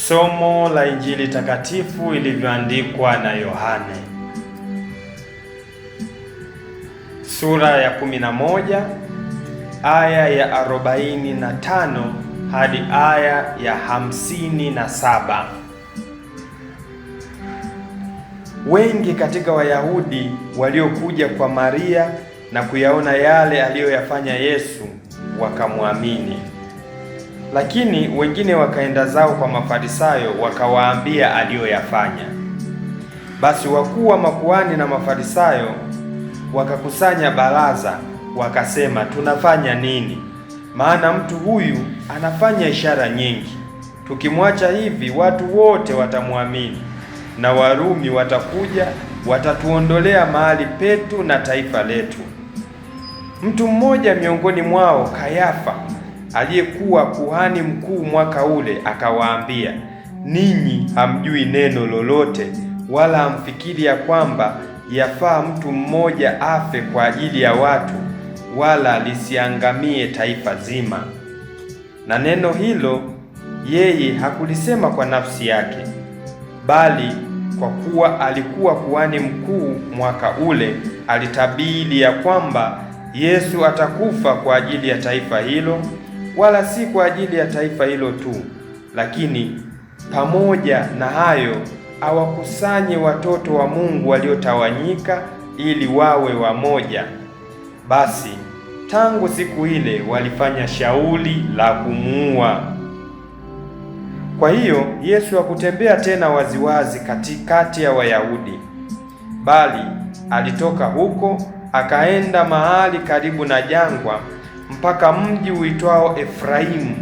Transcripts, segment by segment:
Somo la Injili takatifu ilivyoandikwa na Yohane. Sura ya 11 aya ya 45 hadi aya ya 57. Wengi katika Wayahudi waliokuja kwa Maria na kuyaona yale aliyoyafanya Yesu wakamwamini. Lakini wengine wakaenda zao kwa Mafarisayo wakawaambia aliyoyafanya. Basi wakuu wa makuhani na Mafarisayo wakakusanya baraza, wakasema, tunafanya nini? Maana mtu huyu anafanya ishara nyingi. Tukimwacha hivi, watu wote watamwamini, na Warumi watakuja watatuondolea mahali petu na taifa letu. Mtu mmoja miongoni mwao, Kayafa, aliyekuwa kuhani mkuu mwaka ule, akawaambia, ninyi hamjui neno lolote, wala hamfikiri ya kwamba yafaa mtu mmoja afe kwa ajili ya watu, wala lisiangamie taifa zima. Na neno hilo yeye hakulisema kwa nafsi yake, bali kwa kuwa alikuwa kuhani mkuu mwaka ule, alitabiri ya kwamba Yesu atakufa kwa ajili ya taifa hilo, wala si kwa ajili ya taifa hilo tu, lakini pamoja na hayo awakusanye watoto wa Mungu waliotawanyika ili wawe wamoja. Basi tangu siku ile walifanya shauri la kumuua. Kwa hiyo Yesu hakutembea tena waziwazi katikati ya Wayahudi, bali alitoka huko akaenda mahali karibu na jangwa mpaka mji uitwao Efraimu,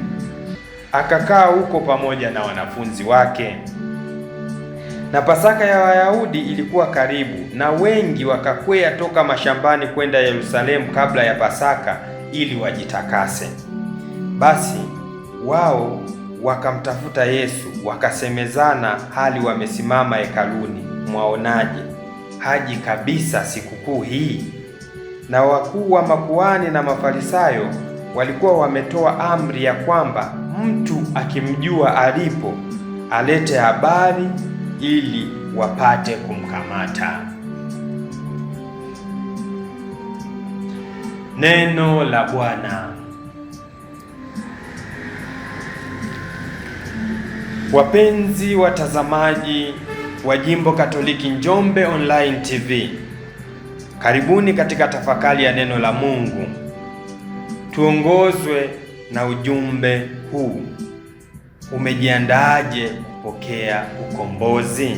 akakaa huko pamoja na wanafunzi wake. Na Pasaka ya Wayahudi ilikuwa karibu, na wengi wakakwea toka mashambani kwenda Yerusalemu kabla ya Pasaka ili wajitakase. Basi wao wakamtafuta Yesu, wakasemezana hali wamesimama hekaluni, mwaonaje? Haji kabisa sikukuu hii? Na wakuu wa makuhani na Mafarisayo walikuwa wametoa amri ya kwamba mtu akimjua alipo alete habari ili wapate kumkamata. Neno la Bwana. Wapenzi watazamaji wa Jimbo Katoliki Njombe Online TV, karibuni katika tafakari ya neno la Mungu. Tuongozwe na ujumbe huu. Umejiandaaje kupokea ukombozi?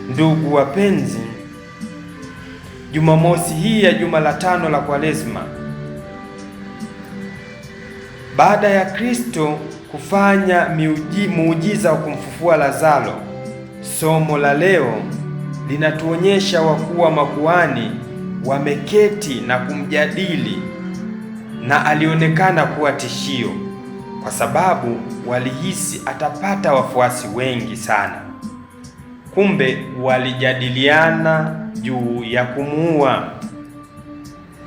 Ndugu wapenzi, Jumamosi hii ya juma la 5 la Kwaresma, baada ya Kristo kufanya muujiza wa kumfufua Lazaro, somo la leo linatuonyesha wakuu wa makuhani wameketi na kumjadili, na alionekana kuwa tishio kwa sababu walihisi atapata wafuasi wengi sana. Kumbe walijadiliana juu ya kumuua,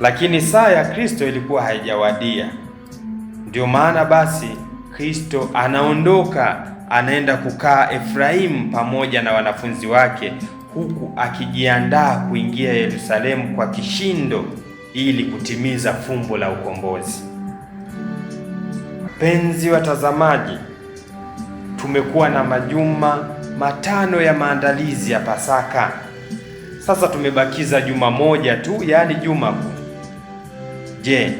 lakini saa ya Kristo ilikuwa haijawadia. Ndio maana basi Kristo anaondoka, anaenda kukaa Efraimu pamoja na wanafunzi wake, huku akijiandaa kuingia Yerusalemu kwa kishindo ili kutimiza fumbo la ukombozi. Penzi watazamaji, tumekuwa na majuma 5 ya maandalizi ya Pasaka. Sasa tumebakiza juma moja tu, yaani Juma Kuu. Je,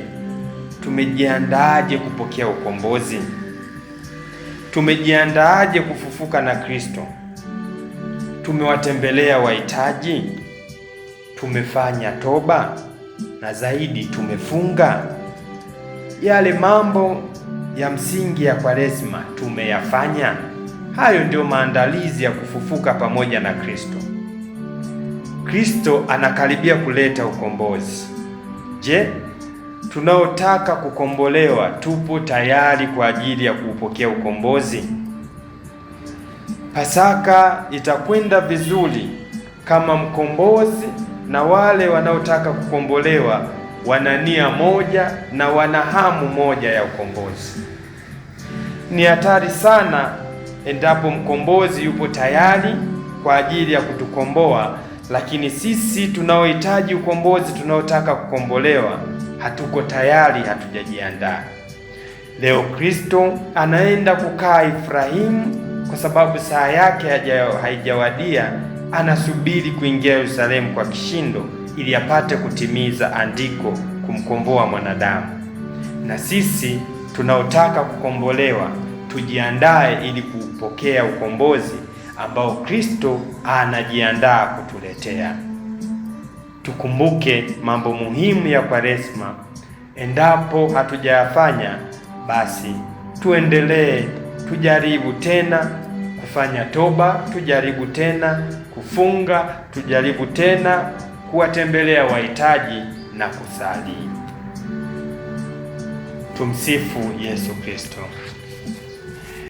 tumejiandaaje kupokea ukombozi? Tumejiandaaje kufufuka na Kristo? Tumewatembelea wahitaji? Tumefanya toba? Na zaidi, tumefunga? Yale mambo ya msingi ya Kwaresma tumeyafanya? Hayo ndio maandalizi ya kufufuka pamoja na Kristo. Kristo anakaribia kuleta ukombozi. Je, tunaotaka kukombolewa tupo tayari kwa ajili ya kuupokea ukombozi? Pasaka itakwenda vizuri kama mkombozi na wale wanaotaka kukombolewa wana nia moja na wana hamu moja ya ukombozi. Ni hatari sana endapo mkombozi yupo tayari kwa ajili ya kutukomboa, lakini sisi tunaohitaji ukombozi, tunaotaka kukombolewa, hatuko tayari, hatujajiandaa. Leo Kristo anaenda kukaa Efraimu kwa sababu saa yake haijawadia. Anasubiri kuingia Yerusalemu kwa kishindo ili apate kutimiza andiko, kumkomboa mwanadamu. Na sisi tunaotaka kukombolewa tujiandae ili kupokea ukombozi ambao Kristo anajiandaa kutuletea. Tukumbuke mambo muhimu ya Kwaresma. Endapo hatujayafanya, basi tuendelee, tujaribu tena kufanya toba, tujaribu tena kufunga, tujaribu tena kuwatembelea wahitaji na kusali. Tumsifu Yesu Kristo.